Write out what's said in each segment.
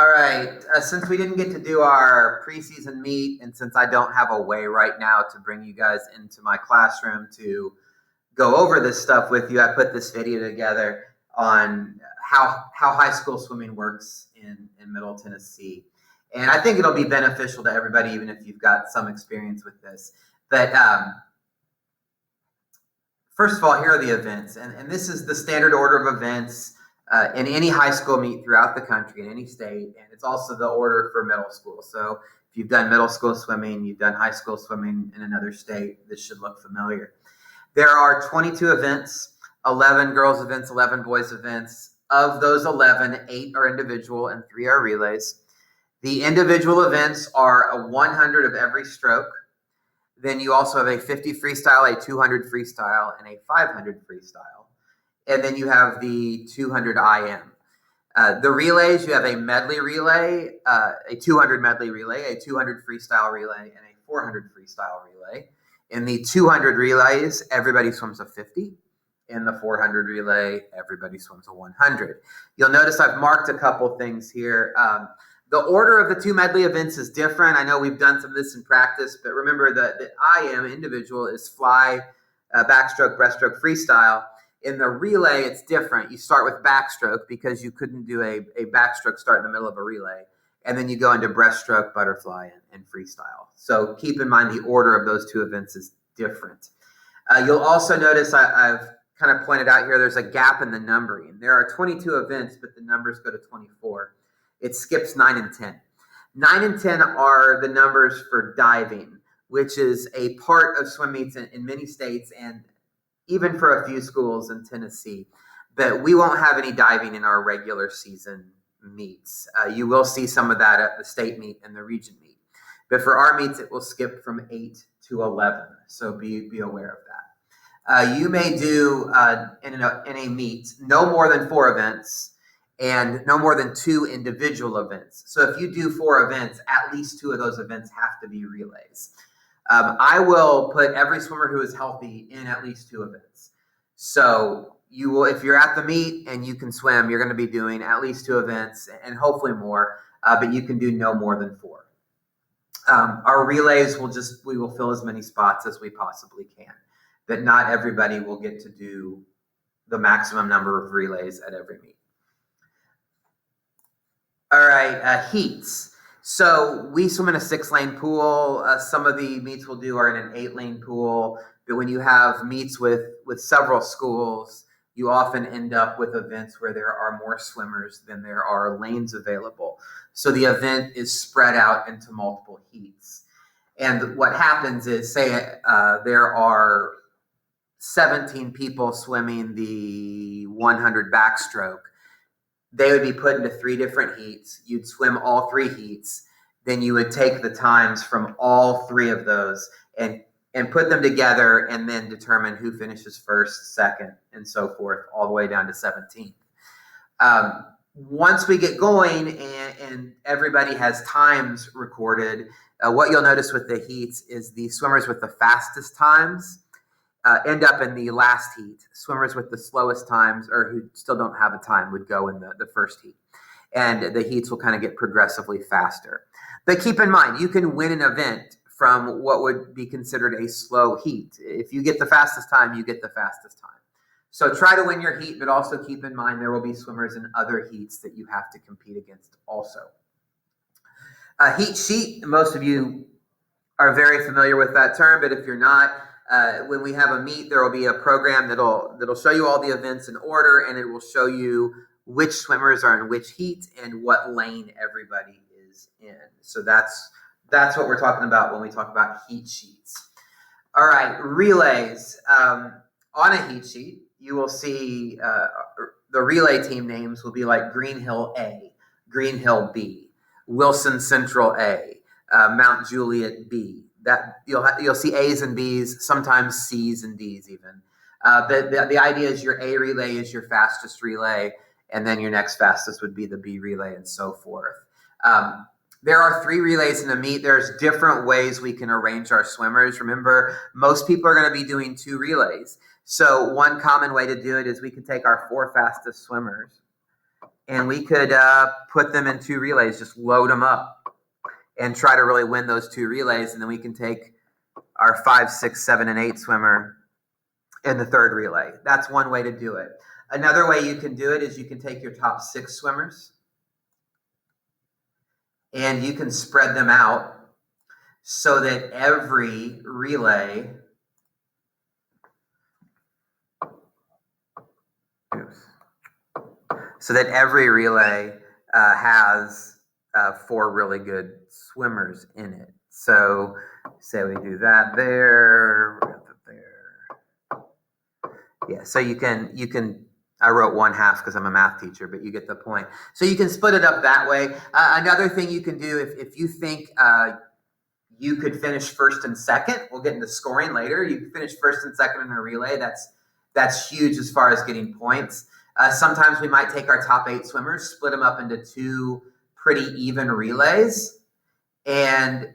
All right. Since we didn't get to do our preseason meet, and since I don't have a way right now to bring you guys into my classroom to go over this stuff with you, I put this video together on how high school swimming works in Middle Tennessee. And I think it'll be beneficial to everybody, even if you've got some experience with this. But first of all, here are the events. And this is the standard order of events in any high school meet throughout the country, in any state. And it's also the order for middle school. So if you've done middle school swimming, you've done high school swimming in another state, this should look familiar. There are 22 events, 11 girls events, 11 boys events. Of those 11, 8 are individual and 3 are relays. The individual events are a 100 of every stroke. Then you also have a 50 freestyle, a 200 freestyle, and a 500 freestyle. And then you have the 200 IM. The relays, you have a medley relay, a 200 medley relay, a 200 freestyle relay, and a 400 freestyle relay. In the 200 relays, everybody swims a 50. In the 400 relay, everybody swims a 100. You'll notice I've marked a couple things here. The order of the 2 medley events is different. I know we've done some of this in practice, but remember that the IM individual is fly, backstroke, breaststroke, freestyle. In the relay, it's different. You start with backstroke because you couldn't do a backstroke start in the middle of a relay. And then you go into breaststroke, butterfly, and freestyle. So keep in mind the order of those 2 events is different. You'll also notice I've kind of pointed out here there's a gap in the numbering. There are 22 events, but the numbers go to 24. It skips 9 and 10. 9 and 10 are the numbers for diving, which is a part of swim meets in many states and even for a few schools in Tennessee. But we won't have any diving in our regular season meets. You will see some of that at the state meet and the region meet. But for our meets, it will skip from 8 to 11. So be aware of that. You may do in a meet no more than 4 events and no more than 2 individual events. So if you do 4 events, at least 2 of those events have to be relays. I will put every swimmer who is healthy in at least 2 events. So you will, if you're at the meet and you can swim, you're going to be doing at least 2 events and hopefully more, but you can do no more than 4. Our relays we will fill as many spots as we possibly can, but not everybody will get to do the maximum number of relays at every meet. All right, heats. So we swim in a 6-lane pool. Some of the meets we'll do are in an 8-lane pool. But when you have meets with several schools, you often end up with events where there are more swimmers than there are lanes available. So the event is spread out into multiple heats. And what happens is, say there are 17 people swimming the 100 backstroke. They would be put into 3 different heats. You'd swim all 3 heats. Then you would take the times from all 3 of those and put them together and then determine who finishes first, second, and so forth, all the way down to 17th. Once we get going and everybody has times recorded, what you'll notice with the heats is the swimmers with the fastest times end up in the last heat. Swimmers with the slowest times or who still don't have a time would go in the first heat. And the heats will kind of get progressively faster. But keep in mind, you can win an event from what would be considered a slow heat. If you get the fastest time, you get the fastest time. So try to win your heat, but also keep in mind there will be swimmers in other heats that you have to compete against also. Heat sheet, most of you are very familiar with that term, but if you're not, when we have a meet, there will be a program that'll show you all the events in order, and it will show you which swimmers are in which heat and what lane everybody is in. So that's what we're talking about when we talk about heat sheets. All right, relays. On a heat sheet, you will see the relay team names will be like Green Hill A, Green Hill B, Wilson Central A, Mount Juliet B. That you'll see A's and B's, sometimes C's and D's even. But the idea is your A relay is your fastest relay, and then your next fastest would be the B relay and so forth. There are 3 relays in a meet. There's different ways we can arrange our swimmers. Remember, most people are going to be doing 2 relays. So one common way to do it is we can take our 4 fastest swimmers and we could put them in 2 relays, just load them up and try to really win those 2 relays. And then we can take our 5, 6, 7, and 8 swimmer in the 3rd relay. That's one way to do it. Another way you can do it is you can take your top 6 swimmers and you can spread them out so that every relay has 4 really good swimmers in it. So say we do that there. Yeah, so you can, I wrote 1/2 because I'm a math teacher, but you get the point. So you can split it up that way. Another thing you can do, if you think you could finish 1st and 2nd, we'll get into scoring later. You can finish 1st and 2nd in a relay. That's huge as far as getting points. Sometimes we might take our top 8 swimmers, split them up into 2 pretty even relays, and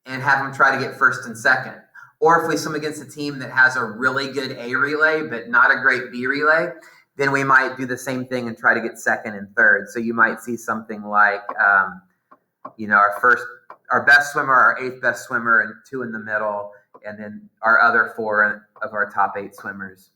have them try to get 1st and 2nd. Or if we swim against a team that has a really good A relay but not a great B relay, then we might do the same thing and try to get 2nd and 3rd. So you might see something like, our best swimmer, our 8th best swimmer, and 2 in the middle, and then our other 4 of our top 8 swimmers.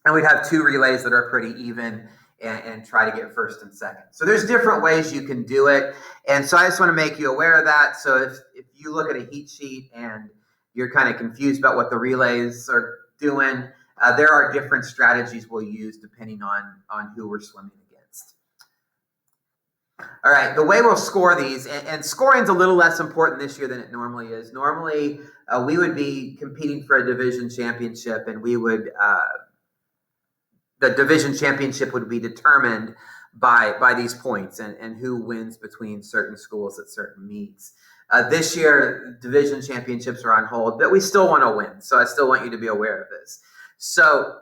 And we'd have 2 relays that are pretty even and try to get 1st and 2nd. So there's different ways you can do it. And so I just want to make you aware of that. So if you look at a heat sheet and you're kind of confused about what the relays are doing, there are different strategies we'll use depending on who we're swimming against. All right, the way we'll score these, and scoring's a little less important this year than it normally is. Normally, we would be competing for a division championship, and the division championship would be determined by these points and who wins between certain schools at certain meets. This year, division championships are on hold, but we still want to win. So I still want you to be aware of this. So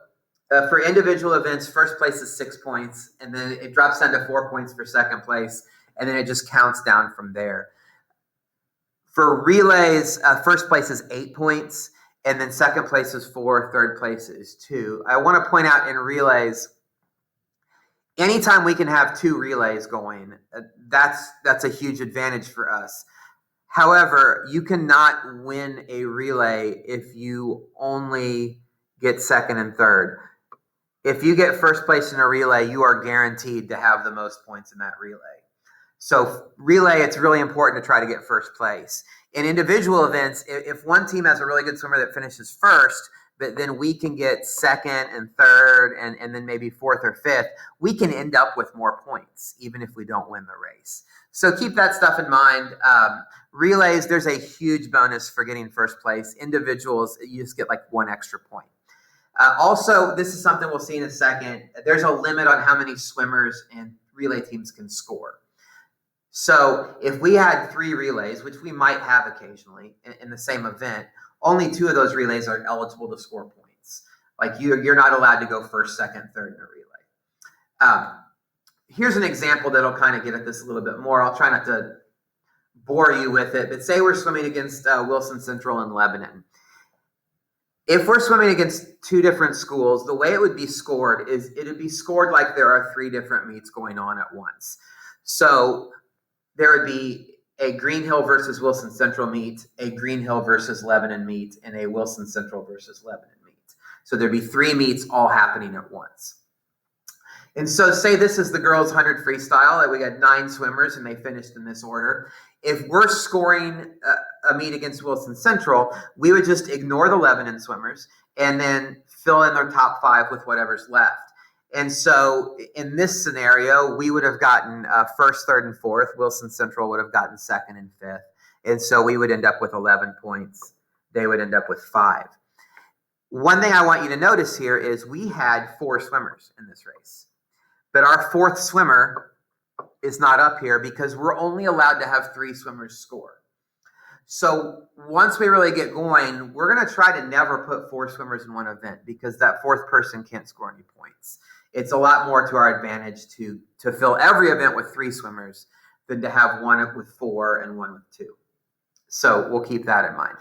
for individual events, 1st place is 6 points, and then it drops down to 4 points for 2nd place, and then it just counts down from there. For relays, 1st place is 8 points, and then 2nd place is 4, 3rd place is 2. I want to point out in relays, anytime we can have 2 relays going, that's a huge advantage for us. However, you cannot win a relay if you only get 2nd and 3rd. If you get 1st place in a relay, you are guaranteed to have the most points in that relay. So relay, it's really important to try to get 1st place. In individual events, if one team has a really good swimmer that finishes 1st, but then we can get 2nd and 3rd and then maybe 4th or 5th, we can end up with more points, even if we don't win the race. So keep that stuff in mind. Relays, there's a huge bonus for getting 1st place. Individuals, you just get like 1 extra point. Also, this is something we'll see in a second. There's a limit on how many swimmers and relay teams can score. So if we had 3 relays, which we might have occasionally in the same event, only 2 of those relays are eligible to score points. Like you're not allowed to go 1st, 2nd, 3rd in a relay. Here's an example that'll kind of get at this a little bit more. I'll try not to bore you with it, but say we're swimming against Wilson Central in Lebanon. If we're swimming against 2 different schools, the way it would be scored is it would be scored like there are 3 different meets going on at once. So there would be a Green Hill versus Wilson Central meet, a Green Hill versus Lebanon meet, and a Wilson Central versus Lebanon meet. So there'd be 3 meets all happening at once. And so say this is the girls' 100 freestyle, that we got 9 swimmers and they finished in this order. If we're scoring a meet against Wilson Central, we would just ignore the Lebanon swimmers and then fill in their top 5 with whatever's left. And so in this scenario, we would have gotten 1st, 3rd, and 4th. Wilson Central would have gotten 2nd and 5th. And so we would end up with 11 points. They would end up with 5. One thing I want you to notice here is we had 4 swimmers in this race. But our 4th swimmer is not up here because we're only allowed to have 3 swimmers score. So once we really get going, we're going to try to never put 4 swimmers in one event because that 4th person can't score any points. It's a lot more to our advantage to fill every event with 3 swimmers than to have one with 4 and one with 2. So we'll keep that in mind.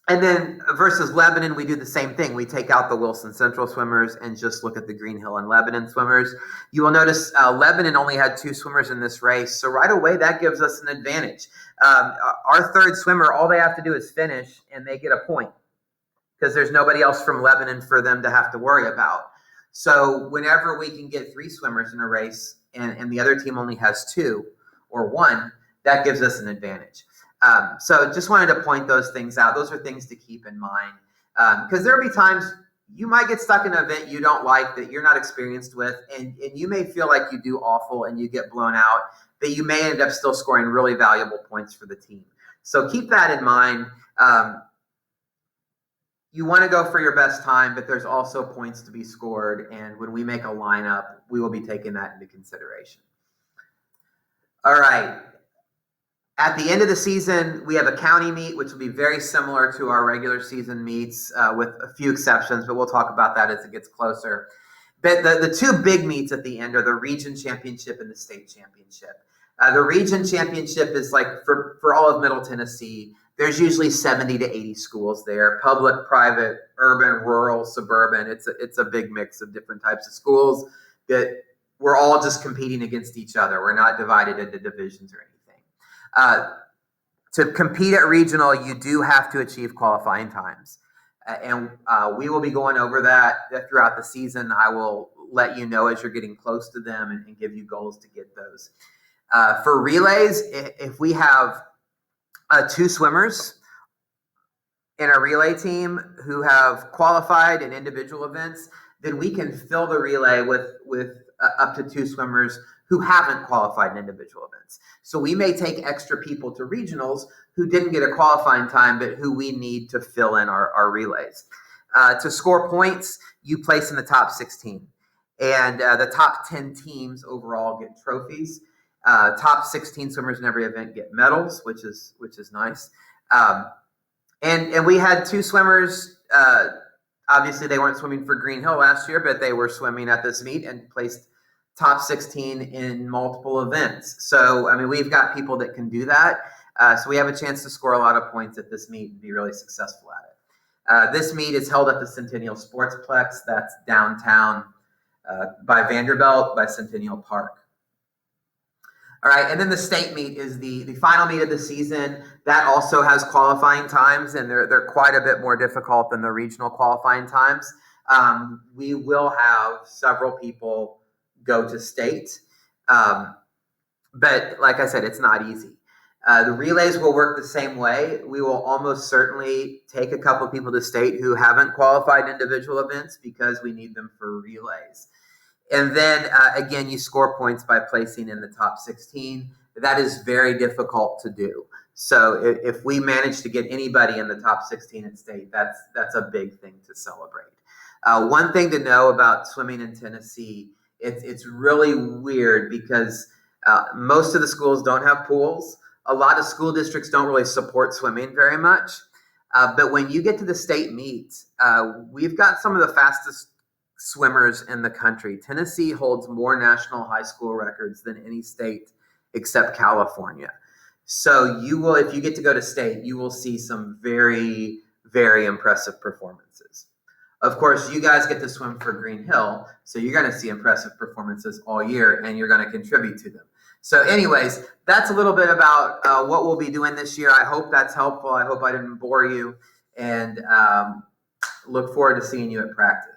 And then versus Lebanon, we do the same thing. We take out the Wilson Central swimmers and just look at the Green Hill and Lebanon swimmers. You will notice Lebanon only had 2 swimmers in this race. So right away, that gives us an advantage. Our third swimmer, all they have to do is finish and they get a point because there's nobody else from Lebanon for them to have to worry about. So whenever we can get 3 swimmers in a race and the other team only has 2 or 1, that gives us an advantage. So just wanted to point those things out. Those are things to keep in mind because there'll be times you might get stuck in an event you don't like that you're not experienced with, and you may feel like you do awful and you get blown out, but you may end up still scoring really valuable points for the team. So keep that in mind. You want to go for your best time, but there's also points to be scored, and when we make a lineup, we will be taking that into consideration. All right. At the end of the season, we have a county meet, which will be very similar to our regular season meets with a few exceptions, but we'll talk about that as it gets closer. But the 2 big meets at the end are the region championship and the state championship. The region championship is like for all of Middle Tennessee, there's usually 70 to 80 schools there, public, private, urban, rural, suburban. It's a big mix of different types of schools that we're all just competing against each other. We're not divided into divisions or anything. To compete at regional, you do have to achieve qualifying times. And we will be going over that throughout the season. I will let you know as you're getting close to them and give you goals to get those. For relays, if we have 2 swimmers in a relay team who have qualified in individual events, then we can fill the relay with up to 2 swimmers who haven't qualified in individual events. So we may take extra people to regionals who didn't get a qualifying time, but who we need to fill in our relays. To score points, you place in the top 16. And the top 10 teams overall get trophies. Top 16 swimmers in every event get medals, which is nice. And we had 2 swimmers. Obviously, they weren't swimming for Green Hill last year, but they were swimming at this meet and placed top 16 in multiple events. So, I mean, we've got people that can do that. So we have a chance to score a lot of points at this meet and be really successful at it. This meet is held at the Centennial Sportsplex. That's downtown by Vanderbilt, by Centennial Park. All right, and then the state meet is the final meet of the season. That also has qualifying times, and they're quite a bit more difficult than the regional qualifying times. We will have several people go to state, but like I said, it's not easy. The relays will work the same way. We will almost certainly take a couple of people to state who haven't qualified individual events because we need them for relays. And then, again, you score points by placing in the top 16. That is very difficult to do. So if we manage to get anybody in the top 16 at state, that's a big thing to celebrate. One thing to know about swimming in Tennessee, it's really weird because most of the schools don't have pools. A lot of school districts don't really support swimming very much. But when you get to the state meets, we've got some of the fastest swimmers in the country. Tennessee holds more national high school records than any state except California. So you will, if you get to go to state, you will see some very, very impressive performances. Of course, you guys get to swim for Green Hill, so you're going to see impressive performances all year, and you're going to contribute to them. So anyways, that's a little bit about what we'll be doing this year. I hope that's helpful. I hope I didn't bore you, and look forward to seeing you at practice.